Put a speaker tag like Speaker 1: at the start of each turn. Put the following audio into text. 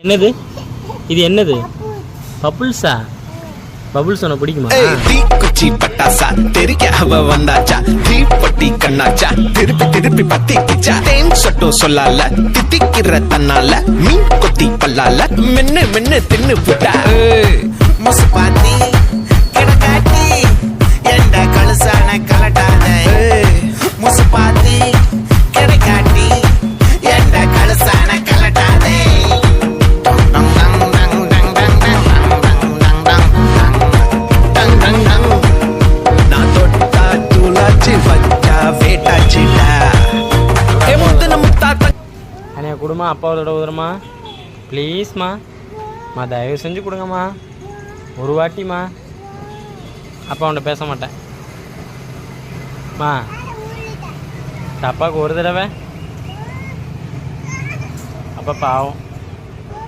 Speaker 1: என்னது இது? என்னது பப்புள்ஸா? பபுள்ஸ் உனக்கு பிடிக்குமா?
Speaker 2: குச்சி பட்டாசா தெரிக்க அவ வந்தாச்சா, தீப்பட்டி கண்ணாச்சா, திருப்பி திருப்பி பத்தி கிச்சா, தேன் சொட்டும் சொல்லால தித்திக்கிற தன்னால, மீன் கொத்தி பல்லால மென்னு மென்னு தின்னு புட்டா. முசு பாத்தி கிடக்காட்டி எந்த கழுசான கலட்டாத, முசு பாத்தி கிடக்காட்டி எந்த கழுசான கலட்டாதே. நான் தொட்டா தூளாச்சு வச்சா வேட்டாச்சுடா.
Speaker 1: அண்ணே கொடுமா, அப்பாவோட உதரமா ப்ளீஸ்மா. தயவு செஞ்சு கொடுங்கம்மா, ஒரு வாட்டிம்மா. அப்பா அவன்கிட்ட பேச மாட்டேன் மா. அப்பாவுக்கு ஒரு தடவை. அப்பா பாவம்.